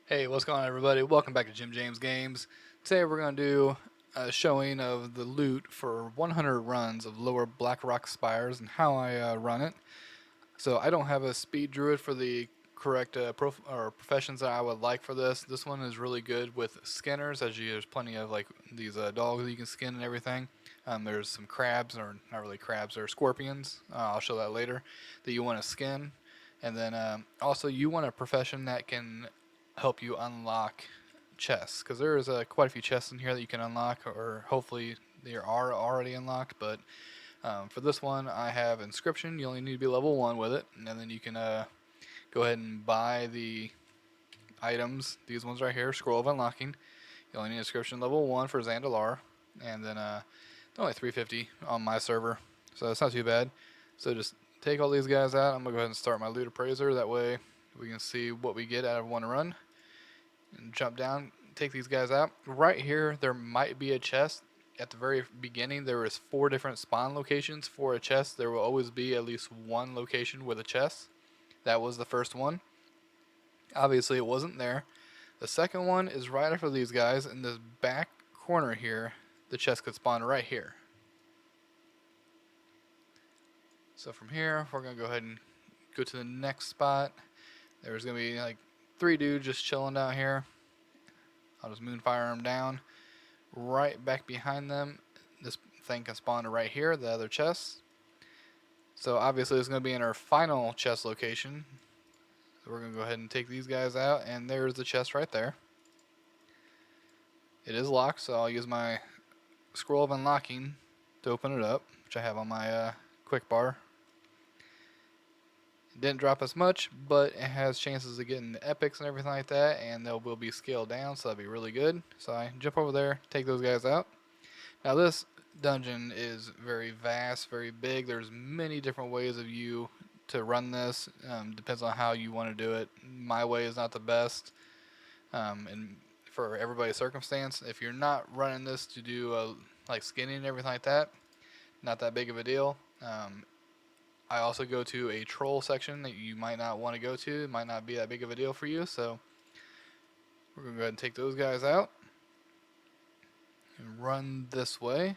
Hey, what's going on, everybody? Welcome back to Jim James Games. Today we're going to do a showing of the loot for 100 runs of Lower Blackrock Spires and how I run it. So I don't have a speed druid for the correct professions that I would like for this. This one is really good with skinners, there's plenty of like these dogs that you can skin and everything. There's some crabs, or not really crabs, they're scorpions. I'll show that later, that you want to skin. And then also you want a profession that can help you unlock chests, because there is quite a few chests in here that you can unlock, or hopefully they are already unlocked. But for this one, I have inscription. You only need to be level 1 with it, and then you can go ahead and buy the items. These ones right here, scroll of unlocking. You only need inscription level 1 for Zandalar, and then they're only 350 on my server, so it's not too bad. So just take all these guys out. I'm gonna go ahead and start my loot appraiser. That way we can see what we get out of one run. And jump down, take these guys out. Right here, there might be a chest. At the very beginning, there was 4 different spawn locations for a chest. There will always be at least one location with a chest. That was the first one. Obviously, it wasn't there. The second one is right after these guys. In this back corner here, the chest could spawn right here. So from here, we're going to go ahead and go to the next spot. There's going to be like 3 dudes just chilling down here. I'll just moonfire them down. Right back behind them, this thing can spawn right here, the other chest. So obviously it's going to be in our final chest location. So we're going to go ahead and take these guys out, and there's the chest right there. It is locked, so I'll use my scroll of unlocking to open it up, which I have on my quick bar. It didn't drop us much, but it has chances of getting the epics and everything like that, and they will be scaled down, so that'll be really good. So I jump over there, take those guys out. Now this dungeon is very vast, very big. There's many different ways of you to run this. Depends on how you want to do it. My way is not the best, and for everybody's circumstance. If you're not running this to do like skinning and everything like that, not that big of a deal. I also go to a troll section that you might not want to go to. It might not be that big of a deal for you, so we're going to go ahead and take those guys out and run this way.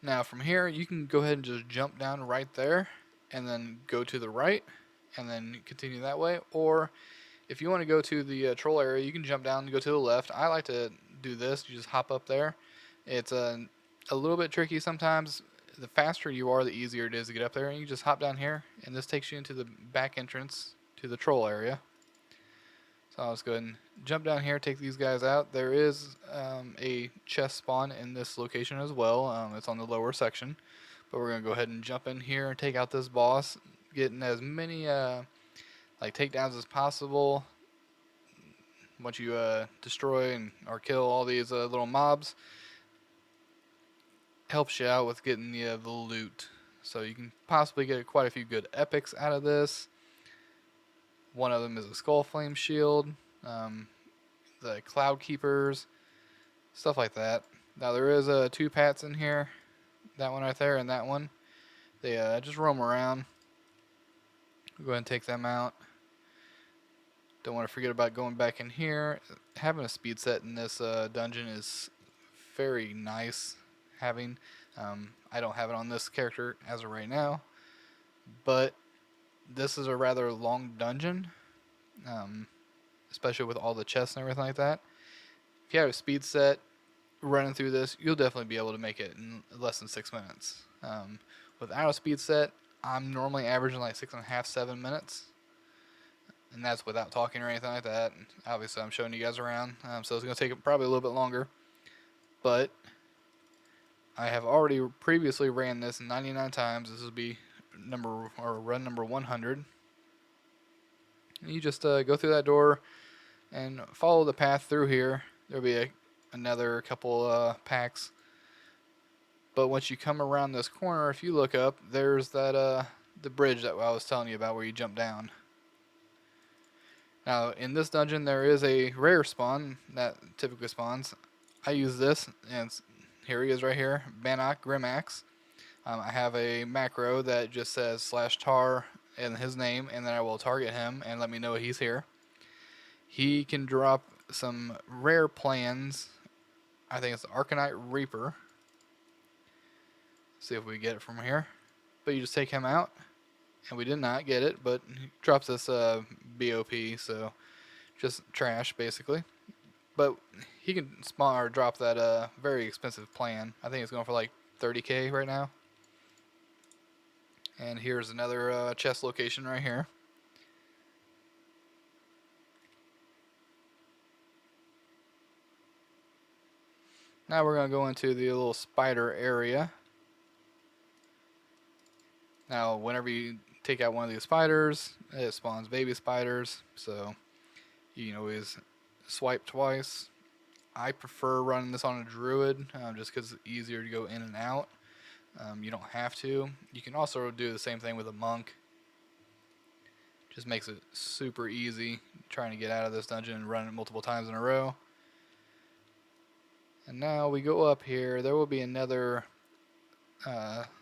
Now from here, you can go ahead and just jump down right there and then go to the right and then continue that way. Or if you want to go to the troll area, you can jump down and go to the left. I like to do this. You just hop up there. It's a little bit tricky sometimes. The faster you are, the easier it is to get up there. And you just hop down here, and this takes you into the back entrance to the troll area. So I'll just go ahead and jump down here, take these guys out. There is a chest spawn in this location as well. It's on the lower section. But we're going to go ahead and jump in here and take out this boss, getting as many like takedowns as possible. Once you destroy or kill all these little mobs, helps you out with getting the loot. So you can possibly get quite a few good epics out of this. One of them is a Skull Flame Shield, the Cloud Keepers, stuff like that. Now there is 2 pats in here, that one right there and that one. They just roam around. We'll go ahead and take them out. Don't want to forget about going back in here. Having a speed set in this dungeon is very nice. I don't have it on this character as of right now, but this is a rather long dungeon, especially with all the chests and everything like that. If you have a speed set running through this, you'll definitely be able to make it in less than 6 minutes. Without a speed set, I'm normally averaging like 6.5, 7 minutes, and that's without talking or anything like that. And obviously, I'm showing you guys around, so it's going to take probably a little bit longer, but I have already previously ran this 99 times. This will be run number 100. And you just go through that door and follow the path through here. There'll be another couple packs. But once you come around this corner, if you look up, there's that the bridge that I was telling you about where you jump down. Now in this dungeon there is a rare spawn that typically spawns. I use this, and here he is right here, Bannock Grimax. I have a macro that just says /tar and his name, and then I will target him and let me know he's here. He can drop some rare plans. I think it's the Arcanite Reaper. See if we get it from here. But you just take him out, and we did not get it, but he drops this BOP, so just trash basically. But he can spawn or drop that very expensive plan. I think it's going for like 30k right now. And here's another chest location right here. Now we're going to go into the little spider area. Now, whenever you take out one of these spiders, it spawns baby spiders, so you can always swipe twice. I prefer running this on a druid, just because it's easier to go in and out. You don't have to. You can also do the same thing with a monk. Just makes it super easy trying to get out of this dungeon and run it multiple times in a row. And now we go up here. There will be another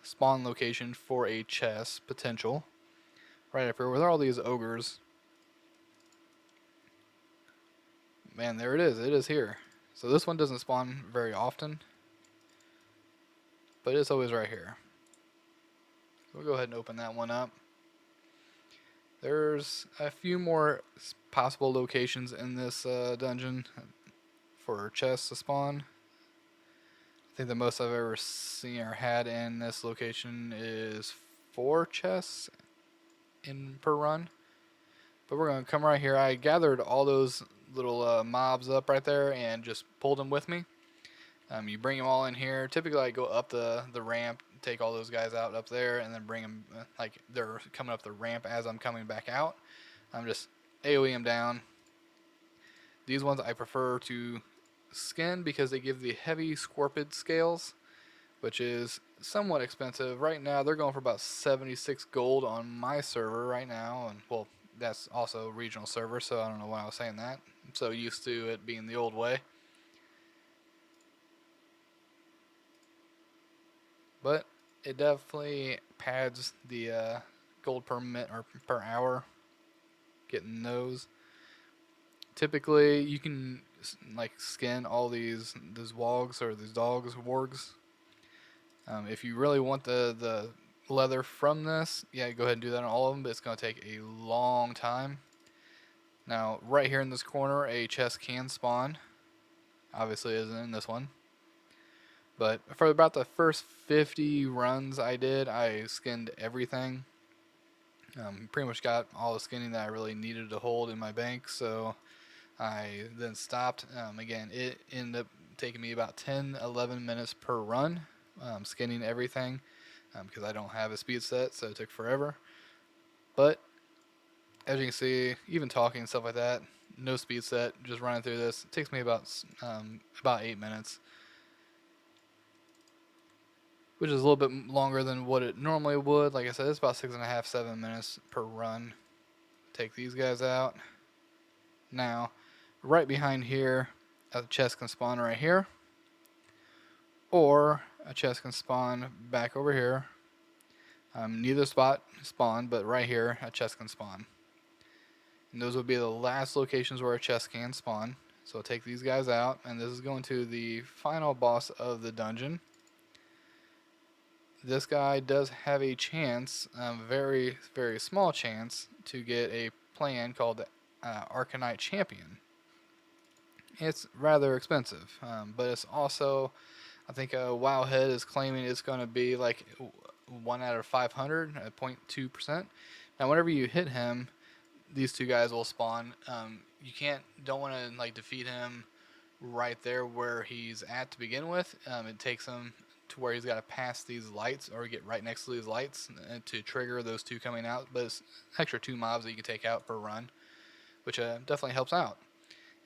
spawn location for a chest potential right up here with all these ogres. Man, there it is. It is here. So this one doesn't spawn very often, but it's always right here. We'll go ahead and open that one up. There's a few more possible locations in this dungeon for chests to spawn. I think the most I've ever seen or had in this location is 4 chests in per run. But we're going to come right here. I gathered all those little mobs up right there and just pulled them with me. You bring them all in here. Typically I go up the ramp, take all those guys out up there, and then bring them like they're coming up the ramp as I'm coming back out. I'm just AoE them down. These ones I prefer to skin because they give the heavy scorpid scales, which is somewhat expensive. Right now they're going for about 76 gold on my server right now, and well, that's also a regional server, so I don't know why I was saying that. I'm so used to it being the old way. But it definitely pads the gold per minute or per hour getting those. Typically you can like skin all these wogs or these wargs. If you really want the leather from this, yeah, go ahead and do that on all of them, but it's going to take a long time. Now, right here in this corner, a chest can spawn. Obviously, it isn't in this one. But for about the first 50 runs I did, I skinned everything. Pretty much got all the skinning that I really needed to hold in my bank, so I then stopped. Again, it ended up taking me about 10-11 minutes per run, skinning everything, because I don't have a speed set, so it took forever. But as you can see, even talking and stuff like that, no speed set, just running through this, it takes me about 8 minutes, which is a little bit longer than what it normally would. Like I said, it's about 6.5-7 minutes per run. Take these guys out. Now, right behind here, a chest can spawn right here, or a chest can spawn back over here. Neither spot spawn, but right here, a chest can spawn. And those will be the last locations where a chest can spawn. So I'll take these guys out, and this is going to the final boss of the dungeon. This guy does have a chance, very, very small chance, to get a plan called the Arcanite Champion. It's rather expensive, but it's also, I think Wowhead is claiming it's going to be like 1 out of 500 at 0.2%. Now, whenever you hit him, these two guys will spawn. You don't want to like defeat him right there where he's at to begin with. It takes him to where he's got to pass these lights or get right next to these lights to trigger those two coming out. But it's extra 2 mobs that you can take out per run, which definitely helps out.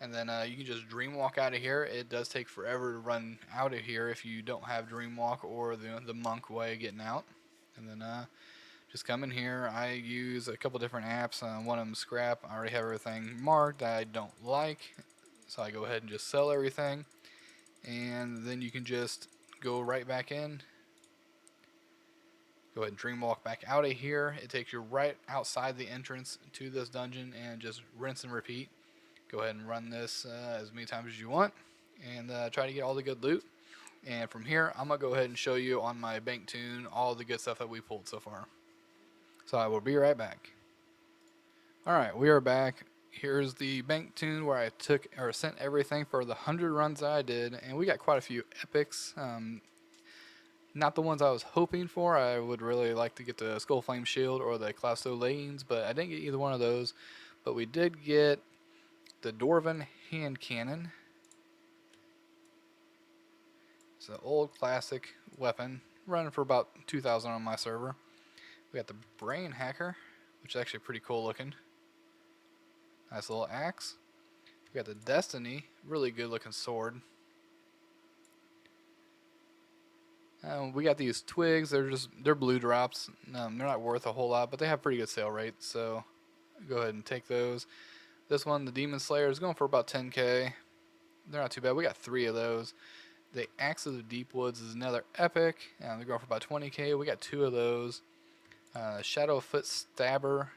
And then you can just dream walk out of here. It does take forever to run out of here if you don't have dream walk or the monk way of getting out. And then just come in here. I use a couple different apps. One of them scrap. I already have everything marked that I don't like, so I go ahead and just sell everything. And then you can just go right back in. Go ahead and dream walk back out of here. It takes you right outside the entrance to this dungeon and just rinse and repeat. Go ahead and run this as many times as you want, and try to get all the good loot. And from here, I'm going to go ahead and show you on my bank tune all the good stuff that we pulled so far. So I will be right back. Alright, we are back. Here's the bank tune where I took or sent everything for the 100 runs that I did, and we got quite a few epics. Not the ones I was hoping for. I would really like to get the Skullflame Shield or the Clasto Leggings, but I didn't get either one of those. But we did get the Dwarven Hand Cannon. It's an old classic weapon, running for about 2,000 on my server. We got the Brain Hacker, which is actually pretty cool looking. Nice little axe. We got the Destiny, really good looking sword. We got these twigs. They're blue drops. They're not worth a whole lot, but they have pretty good sale rates. So go ahead and take those. This one, the Demon Slayer, is going for about 10k. They're not too bad. We got 3 of those. The Axe of the Deep Woods is another epic. They're going for about 20k. We got 2 of those. Shadowfoot Stabber,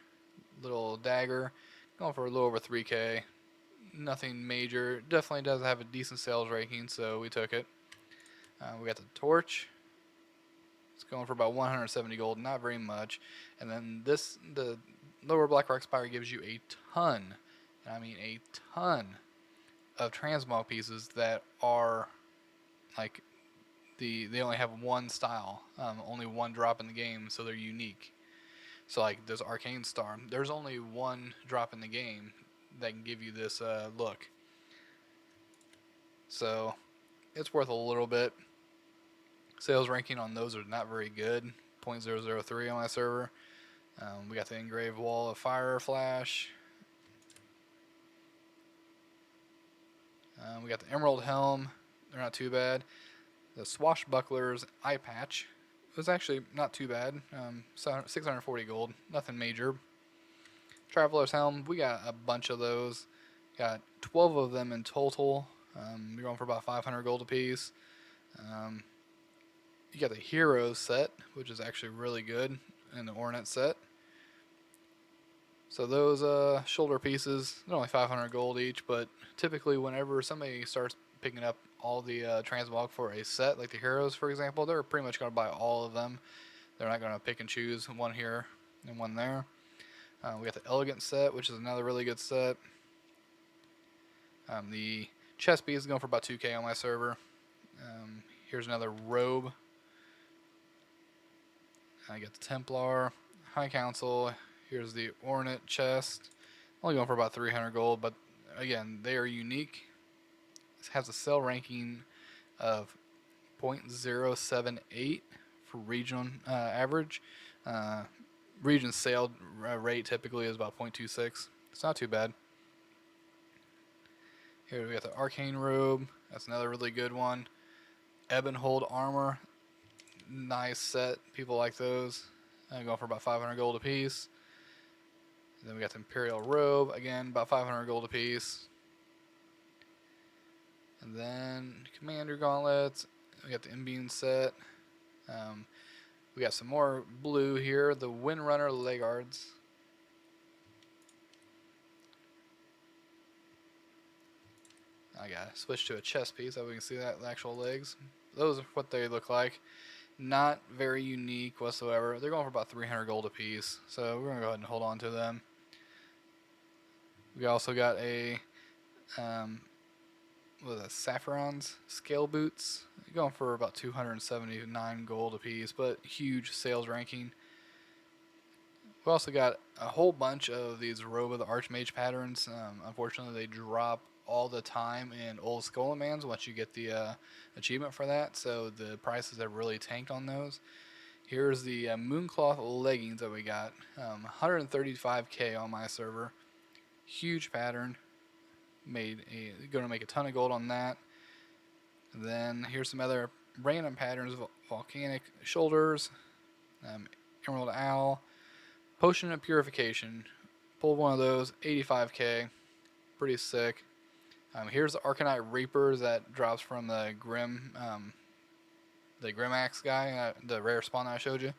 little dagger, going for a little over 3k. Nothing major. Definitely does have a decent sales ranking, so we took it. We got the Torch. It's going for about 170 gold, not very much. And then the Lower Blackrock Spire gives you a ton, and I mean a ton, of transmog pieces that are like they only have one style, only one drop in the game, so they're unique. So like this Arcane Star, there's only one drop in the game that can give you this look. So it's worth a little bit. Sales ranking on those are not very good, 0.003 on my server. We got the Engraved Wall of Fire Flash. We got the Emerald Helm. They're not too bad. The Swashbuckler's Eye Patch was actually not too bad. 640 gold, nothing major. Traveler's Helm, we got a bunch of those. Got 12 of them in total. We're going for about 500 gold apiece. You got the Heroes set, which is actually really good, and the Ornate set. So those shoulder pieces, they're only 500 gold each, but typically whenever somebody starts picking up all the transmog for a set, like the Heroes for example, they're pretty much going to buy all of them. They're not going to pick and choose one here and one there. We got the Elegant set, which is another really good set. The chest piece is going for about 2k on my server. Here's another robe. I got the Templar, High Council. Here's the Ornate chest. Only going for about 300 gold, but again, they are unique. It has a sell ranking of 0.078 for region average. Region sale rate typically is about 0.26. It's not too bad. Here we got the Arcane Robe. That's another really good one. Ebonhold Armor. Nice set. People like those. Going for about 500 gold a piece. Then we got the Imperial Robe. Again, about 500 gold a piece. And then Commander Gauntlets. We got the Imbeam set. We got some more blue here. The Windrunner Legards. I gotta switch to a chest piece so we can see that the actual legs. Those are what they look like. Not very unique whatsoever. They're going for about 300 gold a piece, so we're gonna go ahead and hold on to them. We also got a what is that, Saffron's Scale Boots. Going for about 279 gold a piece, but huge sales ranking. We also got a whole bunch of these Robe of the Archmage patterns. Unfortunately, they drop all the time in Old Skullman's once you get the achievement for that, so the prices have really tanked on those. Here's the Mooncloth leggings that we got. 135k on my server. Huge pattern. Gonna make a ton of gold on that. And then here's some other random patterns: Volcanic Shoulders, Emerald Owl, Potion of Purification. Pulled one of those, 85k. Pretty sick. Here's the Arcanite Reapers that drops from the Grimax guy, the rare spawn I showed you.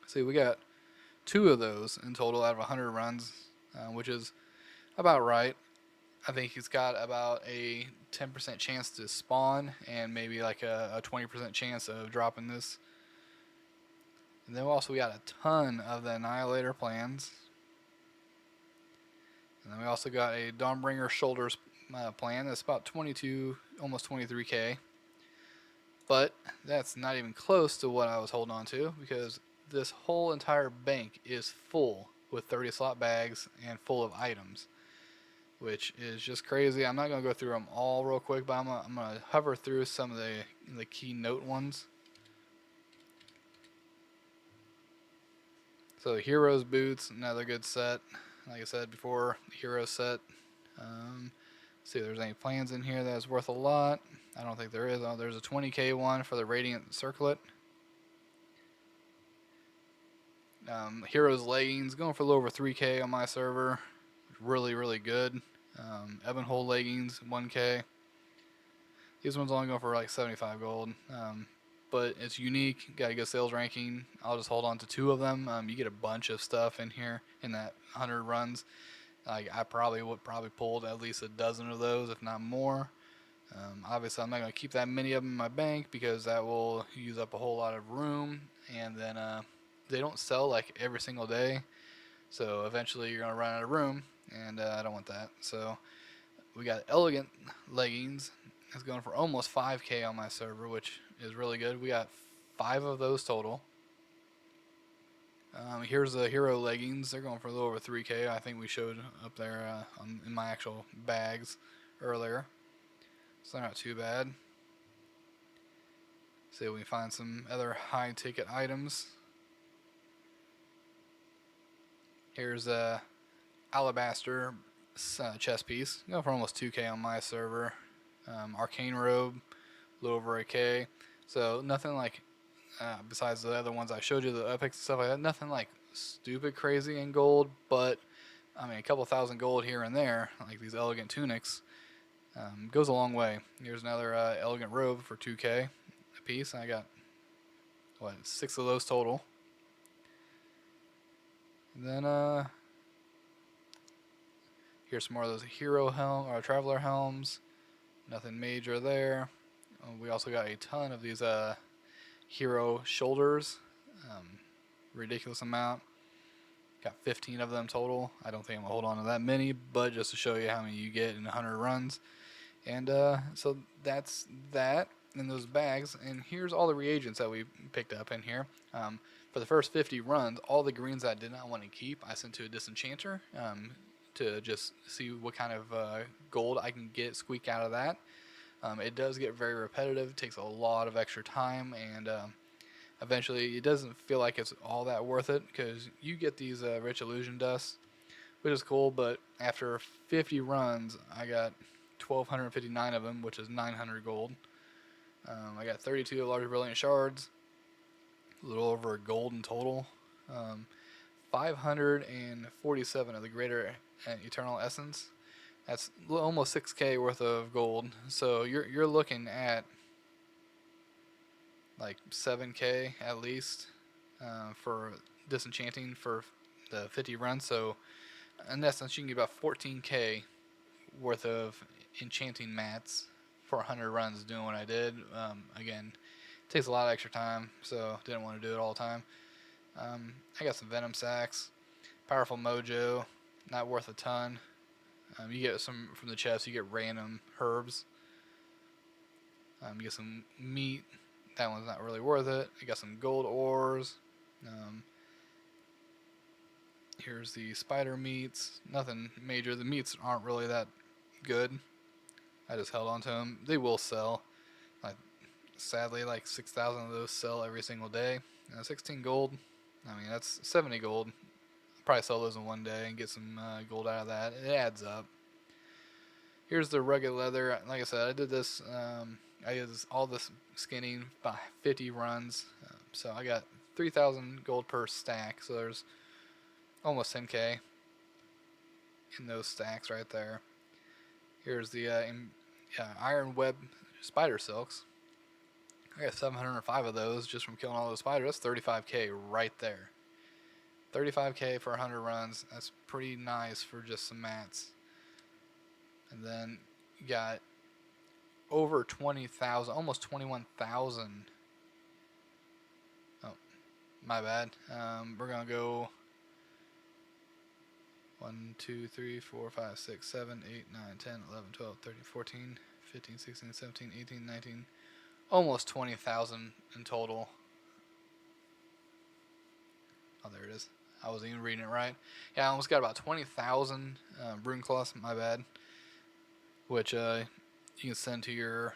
See, we got 2 of those in total out of 100 runs, which is about right. I think he's got about a 10% chance to spawn and maybe like a 20% chance of dropping this. And then also we got a ton of the Annihilator plans. And then we also got a Dawnbringer Shoulders plan that's about 22, almost 23k. But that's not even close to what I was holding on to, because this whole entire bank is full with 30 slot bags and full of items, which is just crazy. I'm not going to go through them all real quick, but I'm going to hover through some of the key note ones. So Heroes Boots, another good set. Like I said before, the Hero set. See if there's any plans in here that's worth a lot. I don't think there is. Oh, there's a 20k one for the Radiant Circlet. Heroes Leggings going for a little over 3k on my server. Really, really good. Ebonhold Leggings, 1k. These ones only go for like 75 gold. But it's unique. Got a good sales ranking. I'll just hold on to 2 of them. You get a bunch of stuff in here in that 100 runs. Like I would pulled at least a dozen of those, if not more. Obviously, I'm not going to keep that many of them in my bank because that will use up a whole lot of room. And then they don't sell like every single day. So eventually you're going to run out of room. And I don't want that. So we got Elegant Leggings. It's going for almost 5k on my server, which is really good. We got 5 of those total. Here's the Hero Leggings. They're going for a little over 3k. I think we showed up there in my actual bags earlier. So they're not too bad. See if we can find some other high ticket items. Here's a Alabaster chest piece. Going for almost 2k on my server. Arcane Robe, a little over a k. So nothing like, besides the other ones I showed you, the epics and stuff like that, nothing like stupid crazy in gold, but I mean a couple thousand gold here and there, like these elegant tunics, goes a long way. Here's another elegant robe for 2k a piece. I got, 6 of those total. And then here's some more of those hero helm or traveler helms. Nothing major there. We also got a ton of these hero shoulders. Ridiculous amount. Got 15 of them total. I don't think I'm going to hold on to that many, but just to show you how many you get in 100 runs. And so that's that in those bags. And here's all the reagents that we picked up in here. For the first 50 runs, all the greens that I did not want to keep, I sent to a disenchanter to just see what kind of gold I can squeak out of that. It does get very repetitive. It takes a lot of extra time, and eventually it doesn't feel like it's all that worth it, because you get these rich illusion dust, which is cool, but after 50 runs I got 1,259 of them, which is 900 gold. I got 32 large brilliant shards, a little over a gold in total. 547 of the greater eternal essence. That's almost 6k worth of gold. So you're looking at like 7k at least for disenchanting for the 50 runs. So in essence, you can get about 14k worth of enchanting mats for 100 runs doing what I did. Again, it takes a lot of extra time, so didn't want to do it all the time. I got some venom sacks, powerful mojo, not worth a ton. You get some from the chest. You get random herbs. You get some meat. That one's not really worth it. You got some gold ores. Here's the spider meats. Nothing major. The meats aren't really that good. I just held on to them. They will sell. Sadly, like 6,000 of those sell every single day. 16 gold. I mean, that's 70 gold. I'll probably sell those in one day and get some gold out of that. It adds up. Here's the rugged leather. Like I said, I did this. I did all this skinning by 50 runs. So I got 3,000 gold per stack. So there's almost 10k in those stacks right there. Here's the iron web spider silks. I got 705 of those just from killing all those spiders. That's 35k right there. 35k for 100 runs. That's pretty nice for just some mats. And then you got over 20,000, almost 21,000. Oh, my bad. We're going to go 1, 2, 3, 4, 5, 6, 7, 8, 9, 10, 11, 12, 13, 14, 15, 16, 17, 18, 19. Almost 20,000 in total. Oh, there it is. I wasn't even reading it right. Yeah, I almost got about 20,000 rune cloths, my bad. Which you can send to your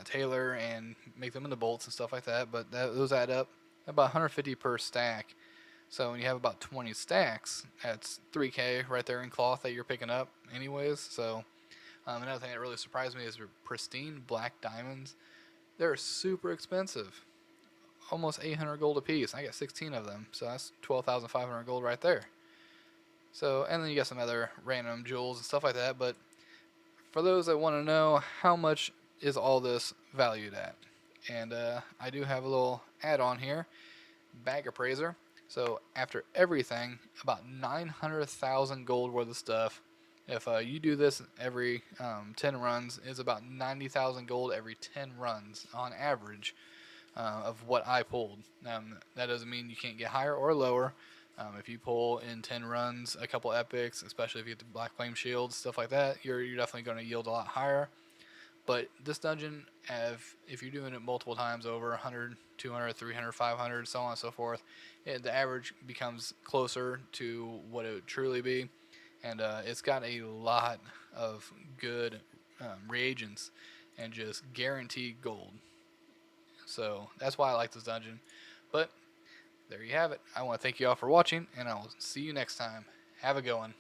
tailor and make them into bolts and stuff like that. But those add up about 150 per stack. So when you have about 20 stacks, that's 3K right there in cloth that you're picking up anyways. So another thing that really surprised me is pristine black diamonds. They're super expensive. Almost 800 gold a piece. I got 16 of them. So that's 12,500 gold right there. So, and then you got some other random jewels and stuff like that. But for those that want to know how much is all this valued at, and I do have a little add-on here, bag appraiser. So after everything, about 900,000 gold worth of stuff. If you do this every 10 runs, it's about 90,000 gold every 10 runs on average of what I pulled. That doesn't mean you can't get higher or lower. If you pull in 10 runs a couple epics, especially if you get the Black Flame Shields, stuff like that, you're definitely going to yield a lot higher. But this dungeon, if you're doing it multiple times over 100, 200, 300, 500, so on and so forth, the average becomes closer to what it would truly be. And it's got a lot of good reagents and just guaranteed gold. So that's why I like this dungeon. But there you have it. I want to thank you all for watching, and I will see you next time. Have a good one.